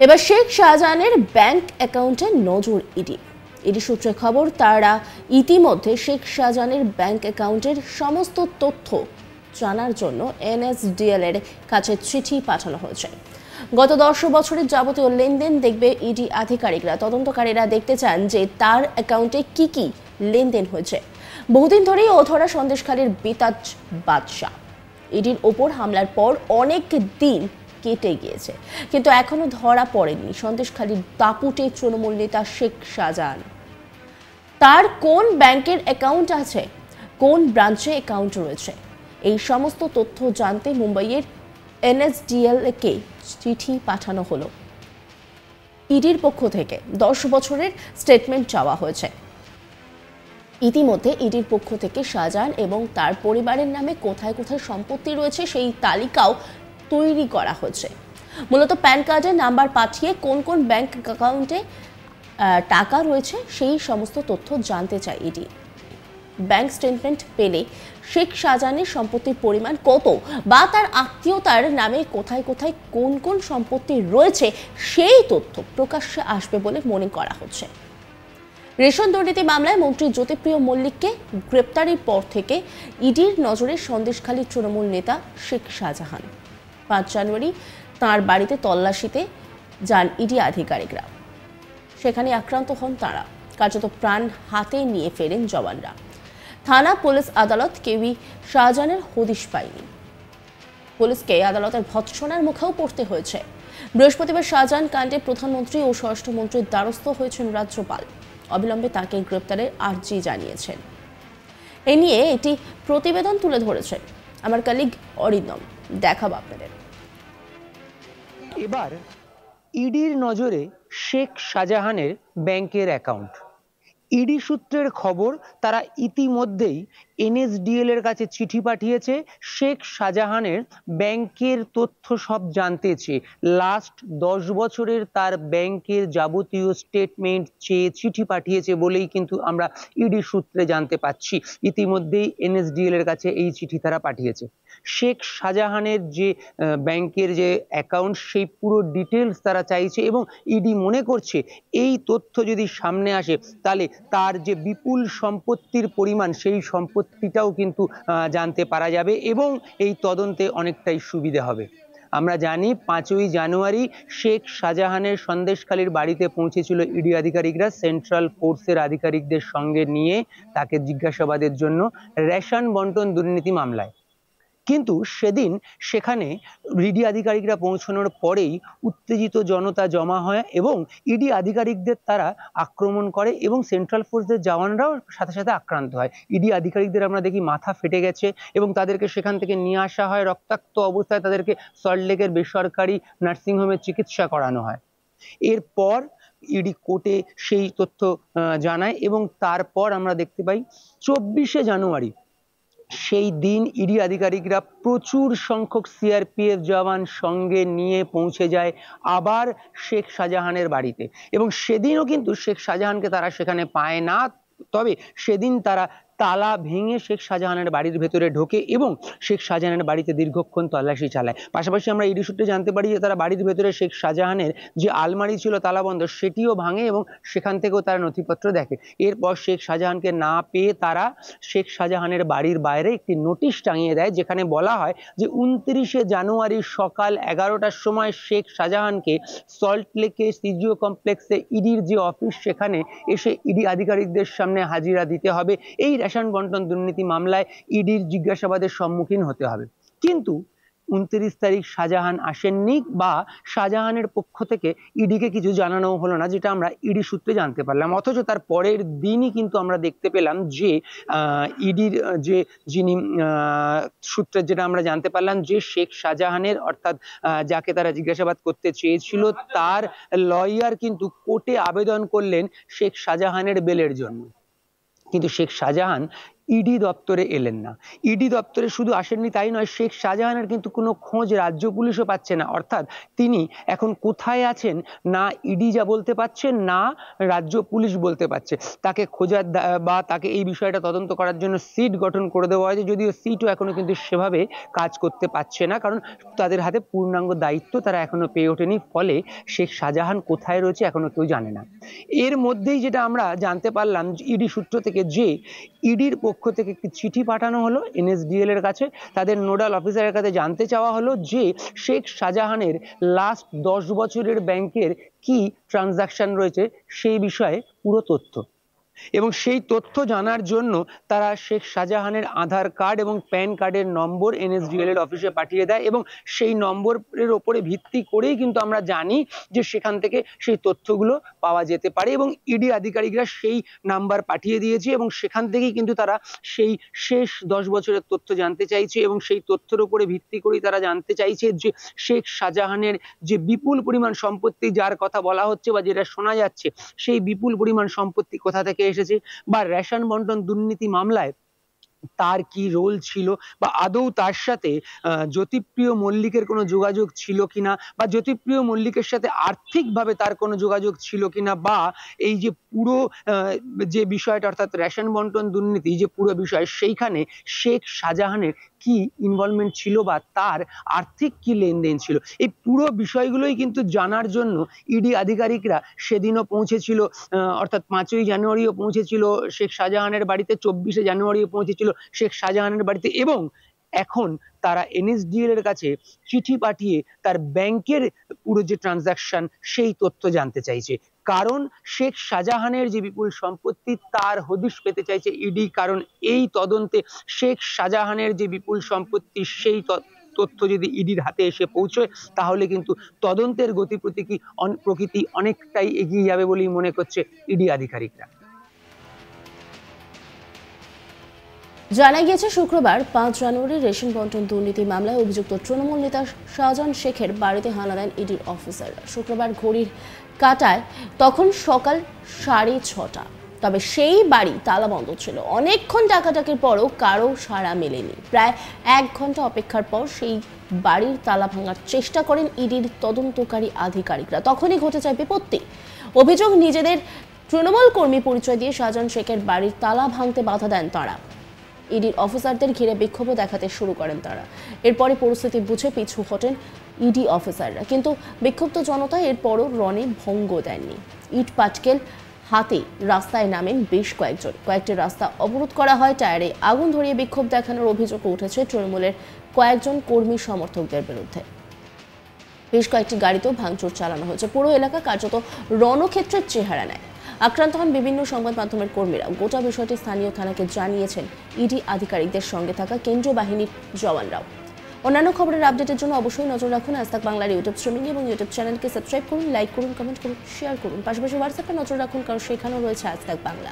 এবার শেখ শাহজাহানের ব্যাংক অ্যাকাউন্টে নজর ইডি সূত্রে খবর, তারা ইতিমধ্যে শেখ শাহজাহানের ব্যাংক অ্যাকাউন্টের সমস্ত তথ্য জানার জন্য এনএসডিএল এর কাছে চিঠি পাঠানো হয়েছে। গত 10 বছরের যাবতীয় লেনদেন দেখবে ইডি আধিকারিকরা। তদন্তকারীরা দেখতে চান যে তার অ্যাকাউন্টে কি কি লেনদেন হয়েছে। বহুদিন ধরেই অধরা সন্দেশখালীর বেতাজ বাদশা। ইডির ওপর হামলার পর অনেক দিন কেটে গিয়েছে, কিন্তু এখনো ধরা পড়েনি সন্দেশখালীর দাপুটে তৃণমূল নেতা শেখ শাহজাহান। তার কোন ব্যাংকের অ্যাকাউন্ট আছে, কোন ব্রাঞ্চে অ্যাকাউন্ট রয়েছে, এই সমস্ত তথ্য জানতে মুম্বাইয়ের এনএসডিএল কে চিঠি পাঠানো হলো। ইডির পক্ষ থেকে 10 বছরের স্টেটমেন্ট চাওয়া হয়েছে। ইতিমধ্যে ইডির পক্ষ থেকে শাহজাহান এবং তার পরিবারের নামে কোথায় কোথায় সম্পত্তি রয়েছে সেই তালিকাও তৈরি করা হয়েছে। মূলত প্যান কার্ডের নাম্বার পাঠিয়ে কোন কোন ব্যাংক অ্যাকাউন্টে টাকা রয়েছে সেই সমস্ত তথ্য জানতে চায় ইডি। ব্যাংক স্টেটমেন্ট পেলে শেখ শাহজাহানের সম্পত্তির পরিমাণ কত বা তার আত্মীয়তার নামে কোথায় কোথায় কোন কোন সম্পত্তি রয়েছে সেই তথ্য প্রকাশ্যে আসবে বলে মনে করা হচ্ছে। রেশন দুর্নীতি মামলায় মন্ত্রী জ্যোতিপ্রিয় মল্লিককে গ্রেপ্তারের পর থেকে ইডির নজরে সন্দেশখালী তৃণমূল নেতা শেখ শাহজাহান। 5 জানুয়ারি তাঁর বাড়িতে তল্লাশিতে যান ইডি আধিকারিকরা। সেখানে আক্রান্ত হন তাঁরা, কার্যত প্রাণ হাতে নিয়ে ফেরেন জওয়ানরা। থানা, পুলিশ, আদালত কেউই শাহজাহানের হদিশ পায়নি। পুলিশকে আদালতের ভৎসনার মুখেও পড়তে হয়েছে। বৃহস্পতিবার শাহজাহান কাণ্ডে প্রধানমন্ত্রী ও স্বরাষ্ট্রমন্ত্রীর দ্বারস্থ হয়েছেন রাজ্যপাল। অবিলম্বে তাকে গ্রেপ্তারের আর্জি জানিয়েছেন। এ নিয়ে একটি প্রতিবেদন তুলে ধরেছেন আমার কলিগ অরিন্দম। দেখাবো আপনাদের। এবার ইডির নজরে শেখ শাহজাহানের ব্যাংকের অ্যাকাউন্ট। ইডি সূত্রের খবর, তারা ইতিমধ্যেই এনএসডিএল এর কাছে চিঠি পাঠিয়েছে শেখ শাহজাহানের ব্যাংকের তথ্য সব জানতে চেয়ে। লাস্ট 10 বছরের তার ব্যাংকের যাবতীয় স্টেটমেন্ট চেয়ে চিঠি পাঠিয়েছে বলেই কিন্তু আমরা ইডি সূত্রে জানতে পাচ্ছি। ইতিমধ্যেই এনএসডিএল এর কাছে এই চিঠি তারা পাঠিয়েছে। শেখ শাহজাহানের যে ব্যাংকের যে অ্যাকাউন্ট সেই পুরো ডিটেলস তারা চাইছে এবং ইডি মনে করছে এই তথ্য যদি সামনে আসে তাহলে তার যে বিপুল সম্পত্তির পরিমাণ সেই সম্পত্তিটাও কিন্তু জানতে পারা যাবে এবং এই তদন্তে অনেকটাই সুবিধা হবে। আমরা জানি 5ই জানুয়ারি শেখ শাহজাহানের সন্দেশখালীর বাড়িতে পৌঁছেছিল ইডি আধিকারিকরা সেন্ট্রাল ফোর্সের আধিকারিকদের সঙ্গে নিয়ে তাকে জিজ্ঞাসাবাদের জন্য রেশন বন্টন দুর্নীতি মামলায়। কিন্তু সেদিন সেখানে ইডি আধিকারিকরা পৌঁছানোর পরেই উত্তেজিত জনতা জমা হয় এবং ইডি আধিকারিকদের তারা আক্রমণ করে এবং সেন্ট্রাল ফোর্সের জওয়ানরাও সাথে সাথে আক্রান্ত হয়। ইডি আধিকারিকদের আমরা দেখি মাথা ফেটে গেছে এবং তাদেরকে সেখান থেকে নিয়ে আসা হয় রক্তাক্ত অবস্থায়। তাদেরকে সল্টলেকের বেসরকারি নার্সিংহোমে চিকিৎসা করানো হয়। এরপর ইডি কোর্টে সেই তথ্য জানায় এবং তারপর আমরা দেখতে পাই 24শে জানুয়ারি সেই দিন ইডি আধিকারিকরা প্রচুর সংখ্যক সিআরপিএফ জওয়ান সঙ্গে নিয়ে পৌঁছে যায় আবার শেখ শাহজাহানের বাড়িতে এবং সেদিনও কিন্তু শেখ শাহজাহানকে তারা সেখানে পায় না। তবে সেদিন তারা তালা ভেঙে শেখ শাহজাহানের বাড়ির ভেতরে ঢোকে এবং শেখ শাহজাহানের বাড়িতে দীর্ঘক্ষণ তল্লাশি চালায়। পাশাপাশি আমরা ইডি সূত্রে জানতে পারি যে তারা বাড়ির ভেতরে শেখ শাহজাহানের যে আলমারি ছিল তালাবন্ধ সেটিও ভাঙে এবং সেখান থেকেও তারা নথিপত্র দেখে। এরপর শেখ শাহজাহানকে না পেয়ে তারা শেখ শাহজাহানের বাড়ির বাইরে একটি নোটিশ টাঙিয়ে দেয়, যেখানে বলা হয় যে 29শে জানুয়ারি সকাল 11টার সময় শেখ শাহজাহানকে সল্টলেকে সিজিও কমপ্লেক্সে ইডির যে অফিস সেখানে এসে ইডি আধিকারিকদের সামনে হাজিরা দিতে হবে। এই রেশন বন্টন দুর্নীতি মামলায় ইডির জিজ্ঞাসাবাদের সম্মুখীন হতে হবে। কিন্তু 29 তারিখ শাহজাহান আসেননি বা শাহজাহানের পক্ষ থেকে ইডিকে কিছু জানানো হলো না, যেটা আমরা ইডি সূত্রে জানতে পারলাম। অথচ তার পরের দিনই কিন্তু আমরা দেখতে পেলাম যে ইডির যে যিনি সূত্রে যেটা আমরা জানতে পারলাম যে শেখ শাহজাহানের অর্থাৎ যাকে তারা জিজ্ঞাসাবাদ করতে চেয়েছিল তার লয়ার কিন্তু কোর্টে আবেদন করলেন শেখ শাহজাহানের বেলের জন্য। কিন্তু শেখ শাহজাহান ইডি দপ্তরে এলেন না। ইডি দপ্তরে শুধু আসেননি তাই নয়, শেখ শাহজাহানের কিন্তু কোনো খোঁজ রাজ্য পুলিশও পাচ্ছে না। অর্থাৎ তিনি এখন কোথায় আছেন না ইডি যা বলতে পারছে, না রাজ্য পুলিশ বলতে পারছে। তাকে খোঁজার বা তাকে এই বিষয়টা তদন্ত করার জন্য সিট গঠন করে দেওয়া হয়েছে, যদিও সিটও এখনো কিন্তু সেভাবে কাজ করতে পারছে না, কারণ তাদের হাতে পূর্ণাঙ্গ দায়িত্ব তারা এখনো পেয়ে ওঠেনি। ফলে শেখ শাহজাহান কোথায় রয়েছে এখনো কেউ জানে না। এর মধ্যেই যেটা আমরা জানতে পারলাম ইডি সূত্র থেকে, যে ইডির পক্ষ থেকে একটি চিঠি পাঠানো হলো এনএসডিএল এর কাছে, তাদের নোডাল অফিসারের কাছে জানতে চাওয়া হলো যে শেখ শাহজাহানের লাস্ট 10 বছরের ব্যাংকের কি ট্রানজাকশন রয়েছে সেই বিষয়ে পুরো তথ্য। এবং সেই তথ্য জানার জন্য তারা শেখ শাহজাহানের আধার কার্ড এবং প্যান কার্ডের নম্বর এনএসডিএল এর অফিসে পাঠিয়ে দেয়, এবং সেই নম্বরের ওপরে ভিত্তি করেই কিন্তু আমরা জানি যে সেখান থেকে সেই তথ্যগুলো পাওয়া যেতে পারে, এবং ইডি আধিকারিকরা সেই নাম্বার পাঠিয়ে দিয়েছে, এবং সেখান থেকেই কিন্তু তারা সেই শেষ 10 বছরের তথ্য জানতে চাইছে। এবং সেই তথ্যের উপরে ভিত্তি করেই তারা জানতে চাইছে যে শেখ শাহজাহানের যে বিপুল পরিমাণ সম্পত্তি যার কথা বলা হচ্ছে বা যেটা শোনা যাচ্ছে, সেই বিপুল পরিমাণ সম্পত্তি কোথা থেকে এসেছে, বা রেশন বন্টন দুর্নীতি মামলায় তার কি রোল ছিল, বা আদৌ তার সাথে জ্যোতিপ্রিয় মল্লিকের কোনো যোগাযোগ ছিল কিনা, বা জ্যোতিপ্রিয় মল্লিকের সাথে আর্থিকভাবে তার কোনো যোগাযোগ ছিল কিনা, বা এই যে পুরো যে বিষয়টা অর্থাৎ রেশন বন্টন দুর্নীতি যে পুরো বিষয়, সেইখানে শেখ শাহজাহানের কি ইনভলভমেন্ট ছিল বা তার আর্থিক কি লেনদেন ছিল, এই পুরো বিষয়গুলোই কিন্তু জানার জন্য ইডি আধিকারিকরা সেদিনও পৌঁছেছিল, অর্থাৎ 5ই জানুয়ারিও পৌঁছেছিল শেখ শাহজাহানের বাড়িতে, 24শে জানুয়ারিও পৌঁছেছিল শেখ শাহজাহানের বাড়িতে, এবং এখন তারা এনএসডিএল এর কাছে চিঠি পাঠিয়ে তার ব্যাংকের পুরো যে ট্রানজাকশন সেই তথ্য জানতে চাইছে। কারণ শেখ শাহজাহানের যে বিপুল সম্পত্তি তার হদিশ পেতে চাইছে ইডি, কারণ এই তদন্তে শেখ শাহজাহানের যে বিপুল সম্পত্তি সেই তথ্য যদি ইডির হাতে এসে পৌঁছয়, তাহলে কিন্তু তদন্তের গতি প্রকৃতি অনেকটাই এগিয়ে যাবে বলেই মনে করছে ইডি আধিকারিকরা। জানা গিয়েছে শুক্রবার 5 জানুয়ারি রেশন বন্টন দুর্নীতি মামলায় অভিযুক্ত তৃণমূল নেতা শাহজাহান শেখের বাড়িতে হানা দেন ইডির অফিসাররা। শুক্রবার ঘড়ির কাঁটায় তখন সকাল 6:30। তবে সেই বাড়ি তালাবন্ধ ছিল। অনেকক্ষণ ডাকাডাকির পরও কারো সাড়া মেলেনি। প্রায় 1 ঘন্টা অপেক্ষার পর সেই বাড়ির তালা ভাঙার চেষ্টা করেন ইডির তদন্তকারী আধিকারিকরা। তখনই ঘটে যায় বিপত্তি। অভিযোগ, নিজেদের তৃণমূল কর্মী পরিচয় দিয়ে শাহজাহান শেখের বাড়ির তালা ভাঙতে বাধা দেন তারা। ইডির অফিসারদের ঘিরে বিক্ষোভও দেখাতে শুরু করেন তারা। এরপরে পরিস্থিতি বুঝে পিছু হটেন ইডি অফিসাররা, কিন্তু বিক্ষুব্ধ জনতা এরপরও রণে ভঙ্গ দেননি। ইট পাটকেল হাতে রাস্তায় নামেন বেশ কয়েকজন। কয়েকটি রাস্তা অবরোধ করা হয়। টায়ারে আগুন ধরিয়ে বিক্ষোভ দেখানোর অভিযোগ উঠেছে তৃণমূলের কয়েকজন কর্মী সমর্থকদের বিরুদ্ধে। বেশ কয়েকটি গাড়িতেও ভাঙচুর চালানো হয়েছে। পুরো এলাকা কার্যত রণক্ষেত্রের চেহারা নেয়। আক্রান্ত হন বিভিন্ন সংবাদ মাধ্যমের কর্মীরা। গোটা বিষয়টি স্থানীয় থানাকে জানিয়েছেন ইডি আধিকারিকদের সঙ্গে থাকা কেন্দ্রীয় বাহিনীর জওয়ানরাও। অন্যান্য খবরের আপডেটের জন্য অবশ্যই নজর রাখুন আজ তাক বাংলার ইউটিউব স্ট্রিমিং এবং ইউটিউব চ্যানেলকে সাবস্ক্রাইব করুন, লাইক করুন, কমেন্ট করুন, শেয়ার করুন। পাশাপাশি হোয়াটসঅ্যাপে নজর রাখুন, কারণ সেখানেও রয়েছে আজ তাক বাংলা।